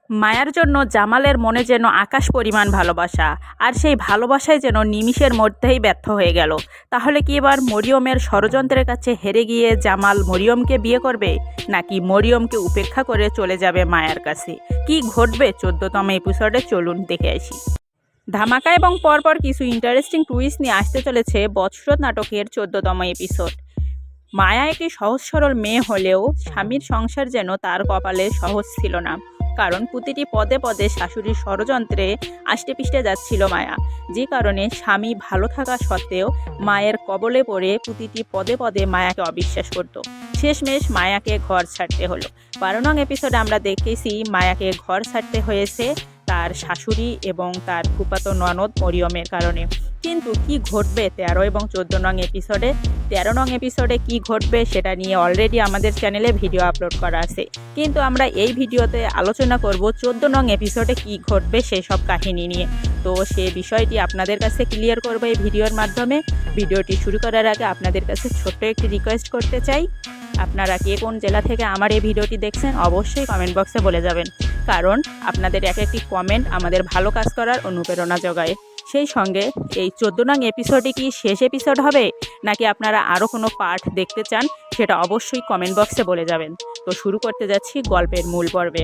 মায়ার জন্য জামালের মনে যেন আকাশ পরিমাণ ভালোবাসা, আর সেই ভালোবাসায় যেন নিমিষের মধ্যেই ব্যর্থ হয়ে গেল। তাহলে কি এবার মরিয়মের ষড়যন্ত্রের কাছে হেরে গিয়ে জামাল মরিয়মকে বিয়ে করবে, নাকি মরিয়মকে উপেক্ষা করে চলে যাবে মায়ার কাছে? কি ঘটবে 14তম এপিসোডে, চলুন দেখে আসি। ধামাকা এবং পরপর কিছু ইন্টারেস্টিং টুইস্ট নিয়ে আসতে চলেছে বৎসরত নাটকের 14তম এপিসোড। মায়া একটি সহজ সরল মেয়ে হলেও স্বামীর সংসার যেন তার কপালে সহজ ছিল না, কারণ প্রতিটি পদে পদে শাশুড়ির ষড়যন্ত্রে আষ্টেপৃষ্টে যাচ্ছিল মায়া। যে কারণে স্বামী ভালো থাকা সত্ত্বেও মায়ের কবলে পড়ে প্রতিটি পদে পদে মায়াকে অবিশ্বাস করত। শেষমেশ মায়াকে ঘর ছাড়তে হলো। 12 নং এপিসোডে আমরা দেখেছি মায়াকে ঘর ছাড়তে হয়েছে তার শাশুড়ি এবং তার ফুফাতো ননদ মরিয়মের কারণে। কিন্তু কি ঘটবে 13 এবং 14 নং এপিসোডে? 13 নং এপিসোডে কি ঘটবে সেটা নিয়ে অলরেডি আমাদের চ্যানেলে ভিডিও আপলোড করা আছে, কিন্তু আমরা এই ভিডিওতে আলোচনা করব 14 নং এপিসোডে কি ঘটবে সেই সব কাহিনী নিয়ে। তো সে বিষয়টি আপনাদের কাছে ক্লিয়ার করব এই ভিডিওর মাধ্যমে। ভিডিওটি শুরু করার আগে আপনাদের কাছে ছোট্ট একটি রিকোয়েস্ট করতে চাই, আপনারা কে কোন জেলা থেকে আমার এই ভিডিওটি দেখছেন অবশ্যই কমেন্ট বক্সে বলে যাবেন, কারণ আপনাদের এক একটি কমেন্ট আমাদের ভালো কাজ করার অনুপ্রেরণা যোগায়। সেই সঙ্গে এই 14 নং এপিসোডে কি শেষ এপিসোড হবে, নাকি আপনারা আরও কোনো পার্ট দেখতে চান সেটা অবশ্যই কমেন্ট বক্সে বলে যাবেন। তো শুরু করতে যাচ্ছি গল্পের মূল পর্বে।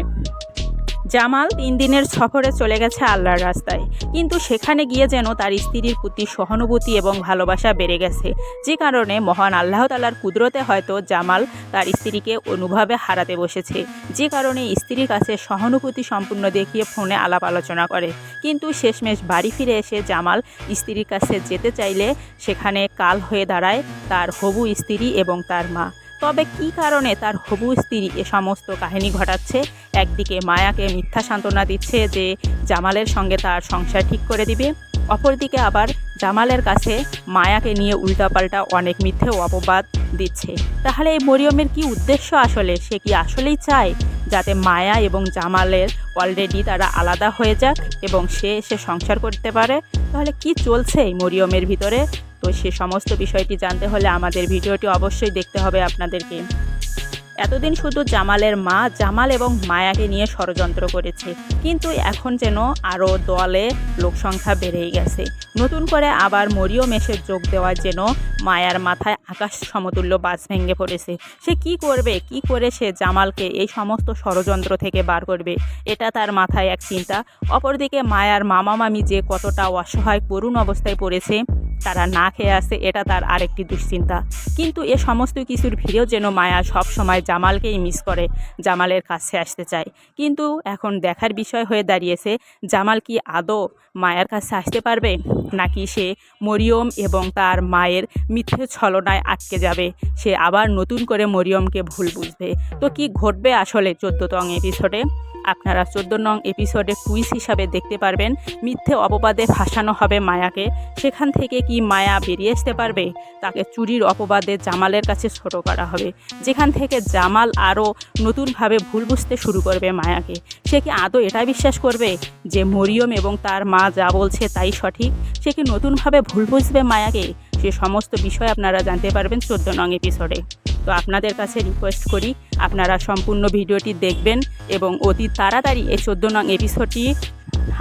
জামাল 3 দিনের সফরে চলে গেছে আল্লাহর রাস্তায়, কিন্তু সেখানে গিয়ে যেন তার স্ত্রীর প্রতি সহানুভূতি এবং ভালোবাসা বেড়ে গেছে। যে কারণে মহান আল্লাহ তাআলার কুদরতে হয়তো জামাল তার স্ত্রীকে অনুভবে হারাতে বসেছে। যে কারণে স্ত্রীর কাছে সহানুভূতি সম্পূর্ণ দেখিয়ে ফোনে আলাপ আলোচনা করে, কিন্তু শেষমেশ বাড়ি ফিরে এসে জামাল স্ত্রীর কাছে যেতে চাইলে সেখানে কাল হয়ে দাঁড়ায় তার হবু স্ত্রী এবং তার মা। তবে কি কারণে তার হবু স্ত্রী এ সমস্ত কাহিনী ঘটাচ্ছে? একদিকে মায়াকে মিথ্যা সান্ত্বনা দিচ্ছে যে জামালের সঙ্গে তার সংসার ঠিক করে দিবে, অপরদিকে আবার জামালের কাছে মায়াকে নিয়ে উল্টাপাল্টা অনেক মিথ্যে অপবাদ দিচ্ছে। তাহলে এই মরিয়মের কি উদ্দেশ্য আসলে? সে কি আসলেই চায় যাতে মায়া এবং জামালের অলরেডি তারা আলাদা হয়ে যাক এবং সে সংসার করতে পারে? তাহলে কি চলছে এই মরিয়মের ভিতরে? তো সে সমস্ত বিষয়টি জানতে হলে আমাদের ভিডিওটি অবশ্যই দেখতে হবে আপনাদেরকে। এতদিন শুধু জামালের মা জামাল এবং মায়াকে নিয়ে ষড়যন্ত্র করেছে, কিন্তু এখন যেন আরও দলে লোকসংখ্যা বেড়েই গেছে। নতুন করে আবার মরিয়ম এসে যোগ দেওয়ার যেন মায়ার মাথায় আকাশ সমতুল্য বাজ ভেঙে পড়েছে। সে কি করবে, কি করে সে জামালকে এই সমস্ত ষড়যন্ত্র থেকে বার করবে, এটা তার মাথায় এক চিন্তা। অপরদিকে মায়ার মামা মামি যে কতটা অসহায় করুণ অবস্থায় পড়েছে, তারা না খেয়ে আসে, এটা তার আরেকটি দুশ্চিন্তা। কিন্তু এ সমস্ত কিছুর ভিড়েও যেন মায়া সব সময় জামালকেই মিস করে, জামালের কাছে আসতে চায়। কিন্তু এখন দেখার বিষয় হয়ে দাঁড়িয়েছে জামাল কি আদৌ মায়ার কাছে আসতে পারবে, নাকি সে মরিয়ম এবং তার মায়ের মিথ্যে ছলনায় আটকে যাবে, সে আবার নতুন করে মরিয়মকে ভুল বুঝবে। তো কি ঘটবে আসলে 14তম এপিসোডে? আপনারা 14 নং এপিসোডে কুইজ হিসাবে দেখতে পারবেন। মিথ্যে অপবাদে ফাঁসানো হবে মায়াকে, সেখান থেকে কি মায়া বেরিয়ে আসতে পারবে? তাকে চুরির অপবাদে জামালের কাছে ছোট করা হবে, যেখান থেকে জামাল আরও নতুনভাবে ভুল বুঝতে শুরু করবে মায়াকে। সে কি আদৌ এটা বিশ্বাস করবে যে মরিয়ম এবং তার মা যা বলছে তাই সঠিক? সে কি নতুনভাবে ভুল বুঝবে মায়াকে? সে সমস্ত বিষয় আপনারা জানতে পারবেন 14 নং এপিসোডে। তো আপনাদের কাছে রিকোয়েস্ট করি আপনারা সম্পূর্ণ ভিডিওটি দেখবেন এবং অতি তাড়াতাড়ি এই 14 নং এপিসোডটি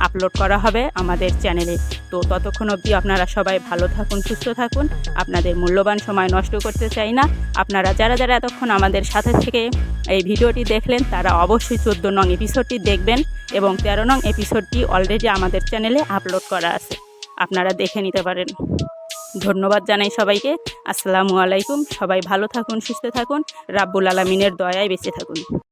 আপলোড করা হবে আমাদের চ্যানেলে। তো ততক্ষণ অবধি আপনারা সবাই ভালো থাকুন, সুস্থ থাকুন। আপনাদের মূল্যবান সময় নষ্ট করতে চাই না। আপনারা যারা যারা এতক্ষণ আমাদের সাথে থেকে এই ভিডিওটি দেখলেন তারা অবশ্যই 14 নং এপিসোডটি দেখবেন এবং 13 নং এপিসোডটি অলরেডি আমাদের চ্যানেলে আপলোড করা আছে, আপনারা দেখে নিতে পারেন। ধন্যবাদ জানাই সবাইকে। আসসালামু আলাইকুম। সবাই ভালো থাকুন, সুস্থ থাকুন, রাব্বুল আলামিনের দয়ায় বেঁচে থাকুন।